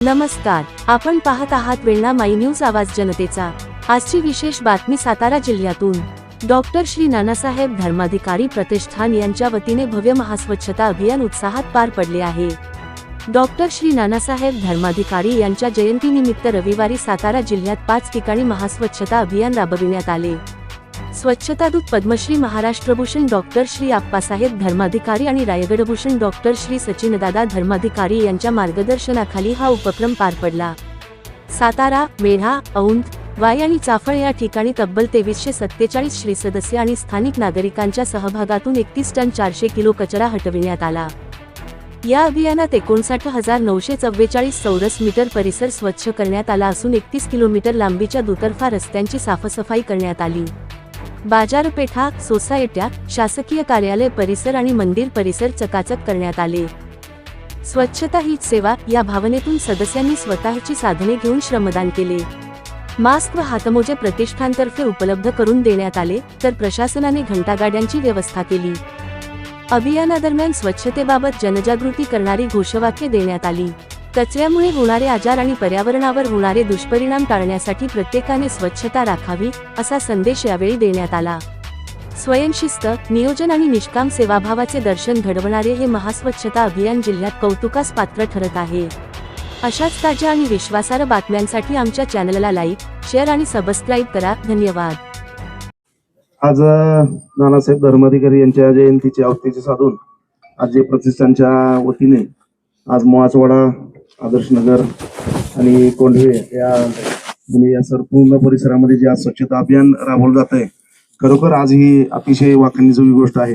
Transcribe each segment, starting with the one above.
नमस्कार, आपण पाहत आहात वेळा माई न्यूज आवाज जनतेचा। आजची विशेष बातमी सातारा जिल्ह्यातून। डॉक्टर श्री नानासाहेब धर्माधिकारी प्रतिष्ठान यांच्या वतीने भव्य महास्वच्छता अभियान उत्साहात पार पडले आहे। डॉक्टर श्री नानासाहेब धर्माधिकारी यांच्या जयंतीनिमित्त रविवारी सातारा जिल्ह्यात 5 ठिकाणी महास्वच्छता अभियान राबविण्यात आले। स्वच्छतादूत पद्मश्री महाराष्ट्रभूषण डॉक्टर श्री आप्पासाहेब धर्माधिकारी आणि रायगडभूषण डॉक्टर श्री सचिनदादा धर्माधिकारी यांच्या मार्गदर्शनाखाली हा उपक्रम पार पडला। सातारा, मेढा, औंध, वाई आणि चाफळ या ठिकाणी तब्बल 2347 श्री सदस्य आणि स्थानिक नागरिकांच्या सहभागातून 31 टन 400 किलो कचरा हटविण्यात आला। या अभियानात 59,944 चौरस मीटर परिसर स्वच्छ करण्यात आला असून 31 किलोमीटर लांबीच्या दुतर्फा रस्त्यांची साफसफाई करण्यात आली। बाजारपेठा, सोसायट्या, शासकीय कार्यालय परिसर आणि मंदिर परिसर चकाचक करण्यात आले। स्वच्छता हीच सेवा या भावनेतून सदस्यांनी स्वतःची साधने घेऊन श्रमदान केले। मास्क व हातमोजे प्रतिष्ठानतर्फे उपलब्ध करून देण्यात आले, तर प्रशासनाने घंटागाड्यांची व्यवस्था केली। अभियानादरम्यान स्वच्छतेबाबत जनजागृती करणारी घोषवाक्ये देण्यात आली। कचऱ्यामुळे होणारे आजार आणि पर्यावरणावर होणारे दुष्परिणाम टाळण्यासाठी प्रत्येकाने स्वच्छता राखावी, असा संदेश यावेळी देण्यात आला। स्वयंशिस्त, नियोजन आणि निष्काम सेवाभावाचे दर्शन घडवणारे हे महास्वच्छता अभियान जिल्ह्यात कौतुकास पात्र ठरत आहे। अशाच ताज्या आणि विश्वासार्ह बातम्यांसाठी आमच्या चॅनलला लाईक, शेअर आणि सबस्क्राईब करा। धन्यवाद। आज नानासाहेब धर्माधिकारी यांच्या जयंतीचे औचित्य साधून आज जे प्रतिष्ठानच्या वतीने आज मोहाचवाडा, आदर्शनगर आणि कोंढवे या संपूर्ण परिसरामध्ये जे आज स्वच्छता अभियान राबवलं जात आहे, खरोखर आज ही अतिशय वाखाणण्याजोगी गोष्ट आहे।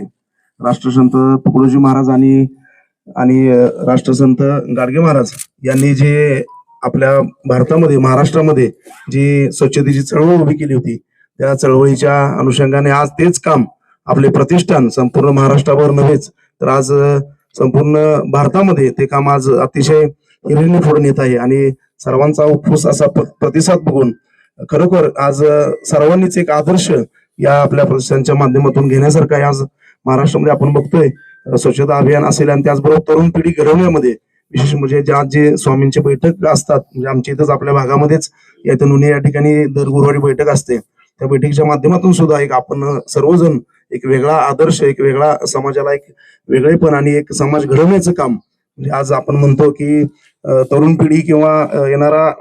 राष्ट्रसंत तुकडोजी महाराज आणि राष्ट्रसंत गाडगे महाराज यांनी जे आपल्या भारतामध्ये, महाराष्ट्रामध्ये जी स्वच्छतेची चळवळ उभी केली होती, त्या चळवळीच्या अनुषंगाने आज तेच काम आपले प्रतिष्ठान संपूर्ण महाराष्ट्रावर नव्हेच तर आज संपूर्ण भारतामध्ये ते काम आज अतिशय हिरिरीने फोडून येत आहे। आणि सर्वांचा उपहास असा प्रतिसाद बघून खरोखर आज सर्वांनीच एक आदर्श या आपल्या प्रतिष्ठानच्या माध्यमातून घेण्यासारखा आहे। आज महाराष्ट्रामध्ये आपण बघतोय स्वच्छता अभियान असेल आणि त्याचबरोबर तरुण पिढी घडवण्यामध्ये विशेष म्हणजे जे स्वामींचे बैठक असतात, म्हणजे आमच्या इथंच आपल्या भागामध्येच येथे नुने या ठिकाणी दर गुरुवारी बैठक असते, त्या बैठकीच्या माध्यमातून सुद्धा एक आपण सर्वजण एक वेगळा आदर्श, एक वेगळा समाजाला एक वेगळेपण आणि एक समाज घडवण्याचं काम म्हणजे आज आपण म्हणतो की तरुण पिढी किंवा येणारा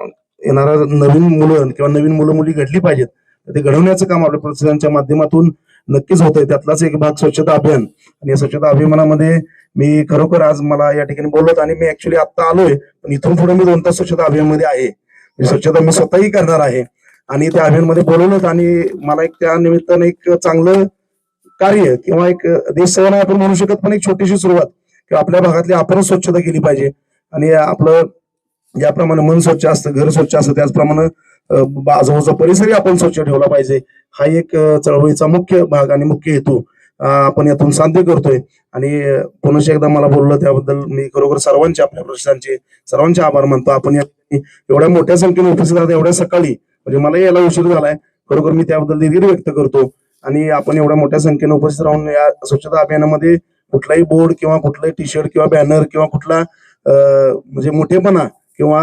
नवीन मुलं किंवा नवीन मुलं मुली घडली पाहिजेत, ते घडवण्याचं काम आपल्या प्रतिष्ठानच्या माध्यमातून नक्कीच होत आहे। त्यातलाच एक भाग स्वच्छता अभियान। आणि या स्वच्छता अभियानामध्ये मी खरोखर आज मला या ठिकाणी बोलत आणि मी ऍक्च्युली आता आलोय, पण इथून पुढे मी 2 तास स्वच्छता अभियानमध्ये आहे। स्वच्छता मी स्वतःही करणार आहे आणि त्या अभियानमध्ये बोलवलं आणि मला एक त्या निमित्तानं एक चांगलं कार्य किंवा एक देशसेवा नाही आपण म्हणू शकत, पण एक छोटीशी सुरुवात किंवा आपल्या भागातली आपण स्वच्छता केली पाहिजे। आणि आपलं ज्याप्रमाणे मन स्वच्छ असतं, घर स्वच्छ असतं, त्याचप्रमाणे आजूबाजूचा परिसरही आपण स्वच्छ ठेवला पाहिजे। हा एक चळवळीचा मुख्य भाग आणि मुख्य हेतू आपण यातून साध्य करतोय। आणि पुन्हा एकदा मला बोललं त्याबद्दल मी खरोखर सर्वांचे, आपल्या प्रतिष्ठानचे सर्वांचे आभार मानतो। आपण एवढ्या मोठ्या संख्येने उपस्थित आहात एवढ्या सकाळी, म्हणजे मला यायला उशीर झालाय, खरोखर मी त्याबद्दल दिलगिरी व्यक्त करतो। आणि आपण एवढ्या मोठ्या संख्येने उपस्थित राहून या स्वच्छता अभियानामध्ये कुठलाही बोर्ड किंवा कुठलाही टी शर्ट किंवा बॅनर किंवा कुठला म्हणजे मोठेपणा किंवा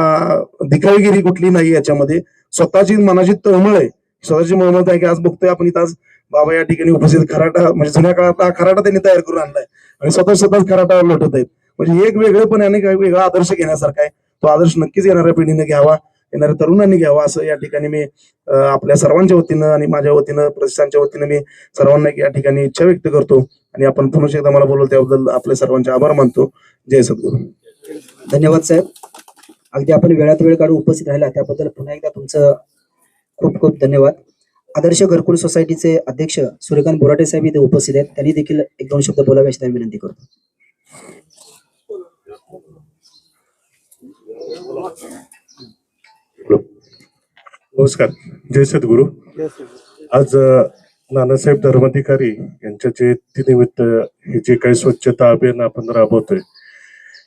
दिखावीगिरी कुठली नाही, याच्यामध्ये स्वतःची मनाची तळमळ आहे, स्वतःची मळमळ आहे की आज बघतोय आपण इथं आज बाबा या ठिकाणी उपस्थित खराटा, म्हणजे जुन्या काळात खराटा त्यांनी तयार करून आणलाय आणि स्वतःच खराटा लोटत आहेत। म्हणजे एक वेगळेपण आणि वेगळा आदर्श घेण्यासारखा आहे। तो आदर्श नक्कीच येणाऱ्या पिढीने घ्यावा, येणाऱ्या तरुणांनी घ्यावा, असं या ठिकाणी मी आपल्या सर्वांच्या वतीनं आणि माझ्या वतीनं प्रतिष्ठानच्या वतीनं मी सर्वांना या ठिकाणी इच्छा व्यक्त करतो। आणि आपण पुन्हा एकदा मला बोलवलं त्याबद्दल आपले सर्वांचे आभार मानतो। जय सद्गुरू। धन्यवाद साहेब, अगदी आपण वेळात वेळ काढून उपस्थित राहिला त्याबद्दल पुन्हा एकदा तुमचं खूप खूप धन्यवाद। आदर्श घरकुल सोसायटीचे अध्यक्ष सूर्यकांत बोराटे साहेब इथे उपस्थित आहेत, त्यांनी देखील 1-2 शब्द बोलावे अशी विनंती करतो। नमस्कार, जय सद्गुरू। आज नानासाहेब धर्माधिकारी यांच्या जयंतीनिमित्त हे जे काही स्वच्छता अभियान आपण राबवतोय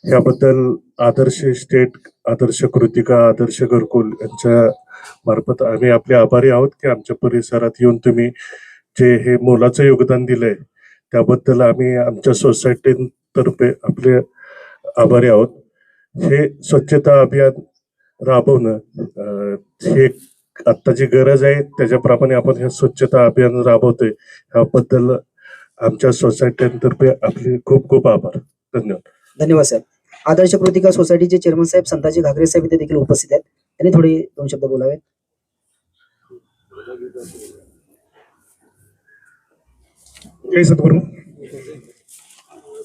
याबद्दल आदर्श स्टेट, आदर्श कृतिका, आदर्श घरकुल यांच्या मार्फत आम्ही आपले आभारी आहोत की आमच्या परिसरात येऊन तुम्ही जे हे मोलाचं योगदान दिलंय त्याबद्दल आम्ही आमच्या सोसायटीतर्फे आपले आभारी आहोत। हे स्वच्छता अभियान राबवणं हे आत्ताची गरज आहे. त्याच्याप्रमाणे आपण हे स्वच्छता अभियान राबवतोय. ह्याबद्दल आमच्या सोसायटीतर्फे आपले खूप खूप आभार. धन्यवाद. धन्यवाद साहेब. आदर्श कृतिका सोसायटीचे चेअरमन साहेब संताजी घागरे साहेब इथे देखील उपस्थित आहेत. त्यांनी थोडे 2 शब्द बोलावेत. जय सद्गुरू.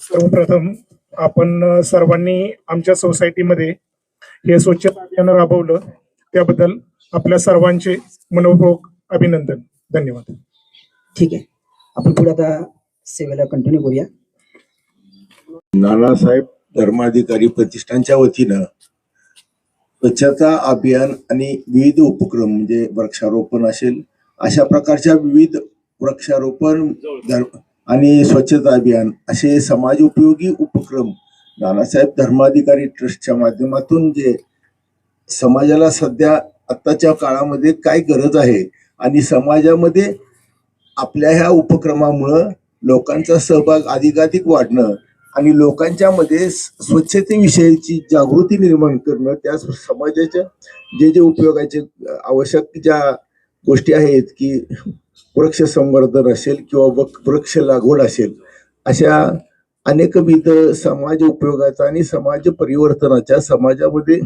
सर्वप्रथम आपण सर्वांनी आमच्या सोसायटीमध्ये हे स्वच्छता अभियान राबवलं त्याबद्दल आपल्या सर्वांचे मनपूर्वक अभिनंदन. धन्यवाद. ठीक आहे, आपण पुढे आता सेवेला कंटिन्यू करूया. नानासाहेब धर्माधिकारी प्रतिष्ठानच्या वतीनं स्वच्छता अभियान आणि विविध उपक्रम म्हणजे वृक्षारोपण असेल, अशा प्रकारच्या विविध वृक्षारोपण आणि स्वच्छता अभियान असे समाज उपयोगी उपक्रम नानासाहेब धर्माधिकारी ट्रस्टच्या माध्यमातून जे समाजाला सध्या आत्ताच्या काळामध्ये काय गरज आहे आणि समाजामध्ये आपल्या ह्या उपक्रमामुळं लोकांचा सहभाग अधिकाधिक वाढणं आणि लोकांच्या मध्ये स्वच्छतेविषयीची जागृती निर्माण करणं, त्या समाजाच्या जे जे उपयोगाचे आवश्यक ज्या गोष्टी आहेत की वृक्ष संवर्धन असेल किंवा वृक्ष लागवड असेल, अशा अनेकविध समाज उपयोगाचा आणि समाज परिवर्तनाच्या, समाजामध्ये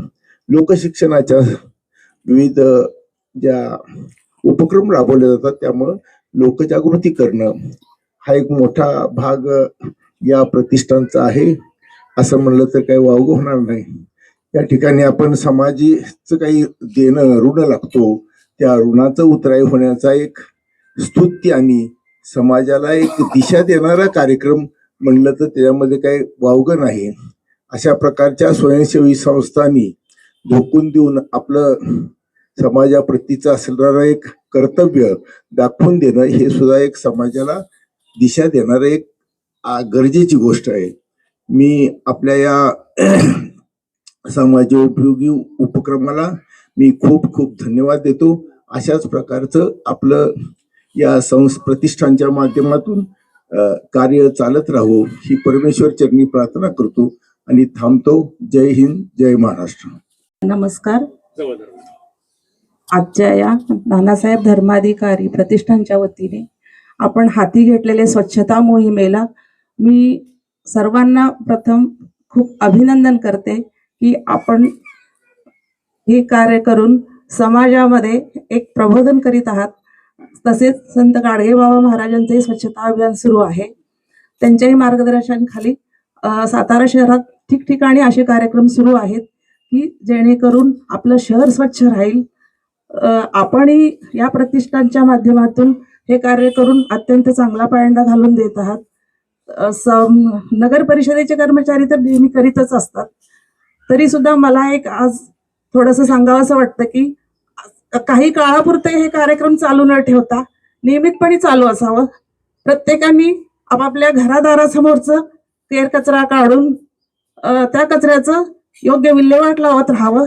लोकशिक्षणाच्या विविध ज्या उपक्रम राबवले जातात त्यामुळं लोकजागृती करणं हा एक मोठा भाग या प्रतिष्ठानचा आहे असं म्हणलं तर काही वावगं होणार नाही. या ठिकाणी आपण समाजाचं काही देणं ऋण लागतो, त्या ऋणाचं उतराई होण्याचा एक स्तुती आणि समाजाला एक दिशा देणारा कार्यक्रम म्हणलं तर त्याच्यामध्ये काही वावगं नाही. अशा प्रकारच्या स्वयंसेवी संस्थांनी झोकून देऊन आपलं समाजाप्रतीचं असणारं एक कर्तव्य दाखवून देणं हे सुद्धा एक समाजाला दिशा देणारं एक गरजेची गोष्ट आहे. मी आपल्या या समाजोपयोगी उपक्रमाला मी खूप खूप धन्यवाद देतो. अशाच प्रकारचं आपलं या प्रतिष्ठानच्या माध्यमातून कार्य चालत राहो ही परमेश्वर चरणी प्रार्थना करतो आणि थांबतो. जय हिंद, जय महाराष्ट्र. नमस्कार. आजच्या या नानासाहेब धर्माधिकारी प्रतिष्ठानच्या वतीने आपण हाती घेतलेले स्वच्छता मोहिमेला मी सर्वांना प्रथम खूप अभिनंदन करते की आपण हे कार्य करून समाजामध्ये एक प्रबोधन करीत आहात. तसेच संत गाडगेबाबा महाराजांचे स्वच्छता अभियान सुरू आहे. त्यांच्याही मार्गदर्शनाखाली सातारा शहरात ठिकठिकाणी असे कार्यक्रम सुरू आहेत की जेणेकरून आपलं शहर स्वच्छ राहील. आपणही या प्रतिष्ठानच्या माध्यमातून हे कार्य करून अत्यंत चांगला पायंडा घालून देत आहात. नगर परिषदेचे कर्मचारी तर नेहमी करीतच असतात, तरी सुद्धा मला एक आज थोडंसं सांगावंसं वाटतं की काही काळापुरते हे कार्यक्रम चालू न ठेवता नियमितपणे चालू असावं. प्रत्येकाने आपापल्या घरादारासमोरचं केर कचरा काढून त्या कचऱ्याचं योग्य विल्हेवाट लावत राहावं,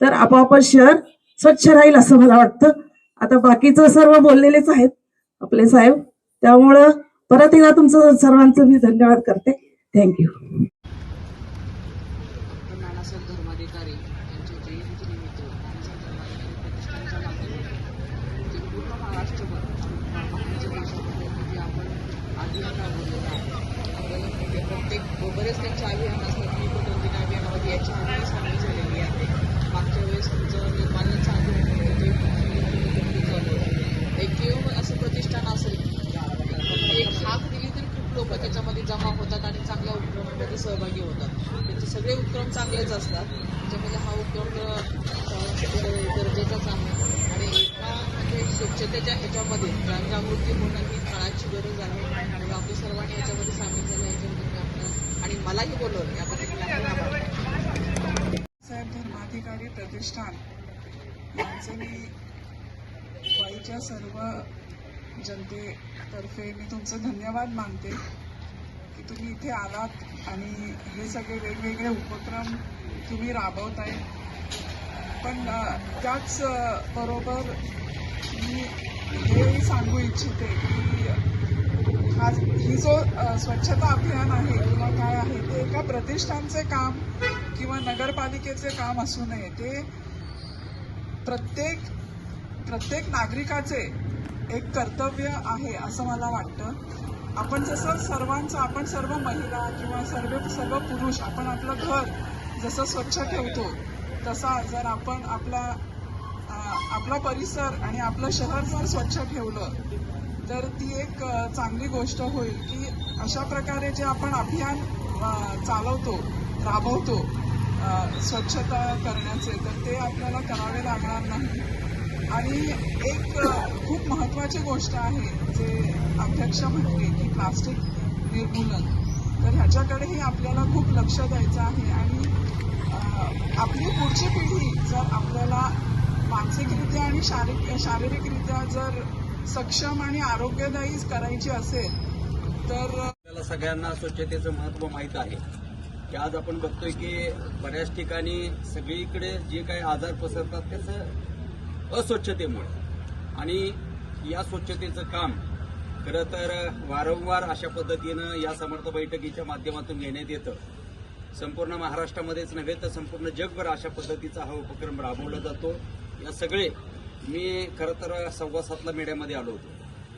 तर आपोआपच शहर स्वच्छ राहील असं मला वाटतं. आता बाकीचं सर्व बोललेलेच आहेत आपले साहेब, त्यामुळं परत एकदा तुमचं सर्वांचं मी धन्यवाद करते. थँक्यू. नानासाहेब धर्माधिकारी यांच्या जयंतीनिमित्त नानासाहेब धर्माधिकारी प्रतिष्ठानच्या माध्यमातून जे पूर्ण महाराष्ट्रभर महाराष्ट्र देशामध्ये जे आपण अभियान राबवलेलं आहे, आपल्याला म्हणजे बरेच त्यांचे अभियान असतात. मी पण 2-3 अभियानामध्ये याच्या आधी सामील झालेली आहे. मागच्या वेळेस तुमचं निर्माल्याचं अभियान होतं ते चालू होतं. एक असं प्रतिष्ठान असेल एक हाक दिली तरी खूप लोक त्याच्यामध्ये जमा होतात आणि चांगल्या उपक्रमामध्ये सहभागी होतात. त्यांचे सगळे उपक्रम चांगलेच असतात, त्याच्यामध्ये हा उपक्रम गरजेचाच आहे. आणि एका म्हणजे स्वच्छतेच्या ह्याच्यामध्ये जनजागृती होणं ही काळाची गरज आहे. आणि आपल्या सर्वांनी याच्यामध्ये सामील झालं याच्यामध्ये आपलं आणि मलाही बोलवलं याबद्दल. साहेब धर्माधिकारी प्रतिष्ठान यांचे मी वाईच्या सर्व जनतेतर्फे मी तुमचं धन्यवाद मानते की तुम्ही इथे आलात आणि हे सगळे वेगवेगळे उपक्रम तुम्ही राबवताय. पण त्याच बरोबर मी हे सांगू इच्छिते की ही जो स्वच्छता अभियान आहे किंवा काय आहे ते एका प्रतिष्ठानचे काम किंवा नगरपालिकेचे काम असू नये. ते प्रत्येक नागरिकाचे एक कर्तव्य आहे असं मला वाटतं. आपण जसं आपण सर्व महिला किंवा सर्व पुरुष आपण आपलं घर जसं स्वच्छ ठेवतो, तसा जर आपण आपला परिसर आणि आपलं शहर जर स्वच्छ ठेवलं तर ती एक चांगली गोष्ट होईल की अशा प्रकारे जे आपण अभियान राबवतो स्वच्छता करण्याचे, तर ते आपल्याला करावे लागणार नाही. आणि एक खूप महत्त्वाची गोष्ट आहे जे अध्यक्ष म्हटले की प्लास्टिक निर्मूलन, तर ह्याच्याकडेही आपल्याला खूप लक्ष द्यायचं आहे. आणि आपली पुढची पिढी जर आपल्याला मानसिकरित्या आणि शारीरिकरित्या जर सक्षम आणि आरोग्यदायी करायची असेल तर आपल्याला सगळ्यांना स्वच्छतेचं महत्त्व माहीत आहे की आज आपण बघतोय की बऱ्याच ठिकाणी सगळीकडे जे काही आजार पसरतात त्याचं अस्वच्छतेमुळे. आणि या स्वच्छतेचं काम खरं तर वारंवार अशा पद्धतीनं या समर्थ बैठकीच्या माध्यमातून घेण्यात येतं. संपूर्ण महाराष्ट्रामध्येच नव्हे तर संपूर्ण जगभर अशा पद्धतीचा हा उपक्रम राबवला जातो. या सगळे मी खरं तर 7:15 मीडियामध्ये आलो होतो.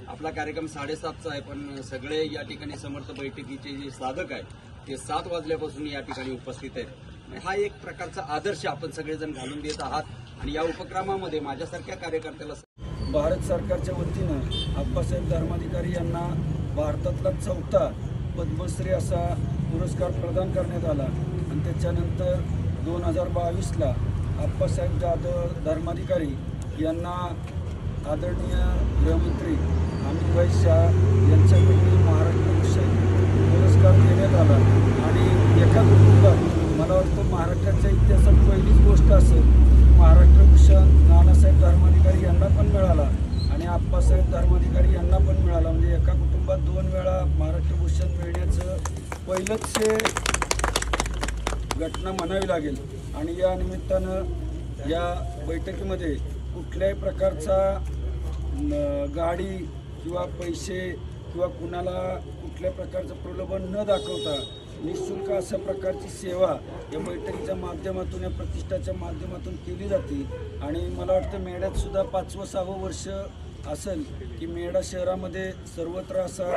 आपला कार्यक्रम 7:30चा आहे, पण सगळे या ठिकाणी समर्थ बैठकीचे जे साधक आहेत ते 7 वाजल्यापासून या ठिकाणी उपस्थित आहेत. हा एक प्रकारचा आदर्श आपण सगळेजण घालून देत आहात. आणि या उपक्रमामध्ये माझ्यासारख्या कार्यकर्त्याला भारत सरकारच्या वतीनं आप्पासाहेब धर्माधिकारी यांना भारतातला 4था पद्मश्री असा पुरस्कार प्रदान करण्यात आला. आणि त्याच्यानंतर 2022ला आप्पासाहेब जाधव धर्माधिकारी यांना आदरणीय गृहमंत्री अमित शाह यांच्याकडून महाराष्ट्र भूषण पुरस्कार देण्यात आला. आणि एका कुटुंबात मला वाटतं महाराष्ट्राच्या इतिहासात पहिलीच गोष्ट असेल, महाराष्ट्र भूषण नानासाहेब धर्माधिकारी यांना पण मिळाला आणि आप्पासाहेब धर्माधिकारी यांना पण मिळाला. म्हणजे एका कुटुंबात 2 वेळा महाराष्ट्र भूषण मिळण्याचं पहिलंच हे घटना म्हणावी लागेल. आणि या निमित्तानं या बैठकीमध्ये कुठल्याही प्रकारचा गाडी किंवा पैसे किंवा कुणाला कुठल्या प्रकारचं प्रलोभन न दाखवता निःशुल्क अशा प्रकारची सेवा या बैठकीच्या माध्यमातून, या प्रतिष्ठाच्या माध्यमातून केली जाते. आणि मला वाटतं मेढ्यात सुद्धा 5वं-6वं वर्ष असेल की मेढा शहरामध्ये सर्वत्र असा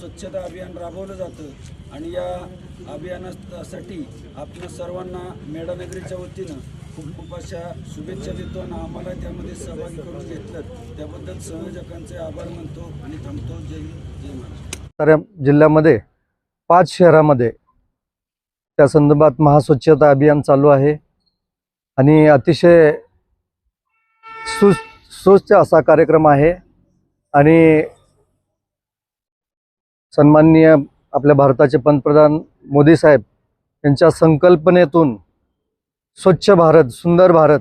स्वच्छता अभियान राबवलं जातं. आणि या अभियानासाठी आपल्या सर्वांना मेढानगरीच्या वतीनं खूप अशा शुभेच्छा देतो आणि आम्हाला त्यामध्ये सहभागी करून घेतलं त्याबद्दल संयोजकांचे आभार मानतो आणि थांबतो. जय हिंद, जय महाराष्ट्र. तर जिल्ह्यामध्ये 5 शहरामध्ये त्या संदर्भात महास्वच्छता अभियान चालू आहे आणि अतिशय सुस्त असा कार्यक्रम आहे. आणि सन्माननीय आपल्या भारताचे पंतप्रधान मोदी साहेब यांच्या संकल्पनेतून स्वच्छ भारत, सुंदर भारत,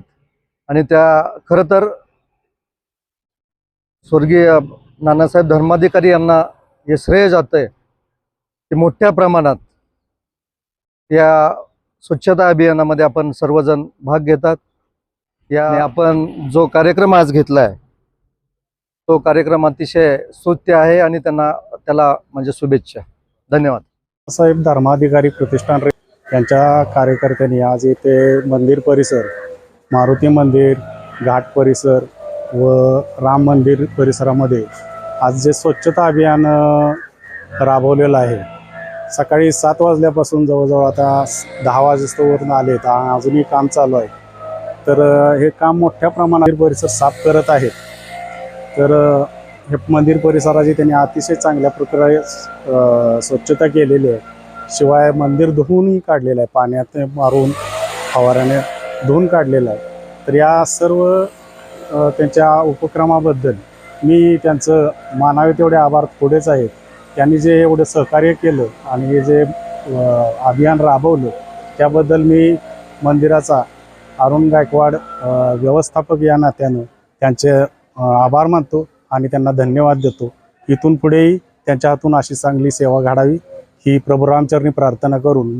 आणि त्या खरं तर स्वर्गीय नानासाहेब धर्माधिकारी यांना हे श्रेय जातं आहे की मोठ्या प्रमाणात या स्वच्छता अभियानामध्ये आपण सर्वजण भाग घेतात. या आपण जो कार्यक्रम आज घेतला आहे तो कार्यक्रम अतिशय स्तुत्य आहे आणि त्याला म्हणजे शुभेच्छा. धन्यवाद. साहेब धर्माधिकारी प्रतिष्ठान यांच्या कार्यकर्त्यांनी आज येथे मंदिर परिसर, मारुती मंदिर, घाट परिसर व राम मंदिर परिसरामध्ये आज जे स्वच्छता अभियान राबवलेलं आहे. सकाळी 7 वाजल्यापासून जवळजवळ आता 10 वाजेस्तोवरून आले तर अजूनही काम चालू आहे. तर हे काम मोठ्या प्रमाणात परिसर साफ करत आहेत. तर हे मंदिर परिसराची त्यांनी अतिशय चांगल्या प्रकारे स्वच्छता केलेली आहे. शिवाय मंदिर धुवूनही काढलेलं आहे, पाण्यात मारून फवाऱ्याने धुवून काढलेलं आहे. तर या सर्व त्यांच्या उपक्रमाबद्दल मी त्यांचं मानावे तेवढे आभार थोडेच आहेत. त्यांनी जे एवढं सहकार्य केलं आणि हे जे अभियान राबवलं त्याबद्दल मी मंदिराचा अरुण गायकवाड व्यवस्थापक या नात्यानं त्यांचे आभार मानतो आणि त्यांना धन्यवाद देतो. इथून पुढेही त्यांच्या हातून अशी चांगली सेवा घडावी ही प्रभू रामचरणी प्रार्थना करून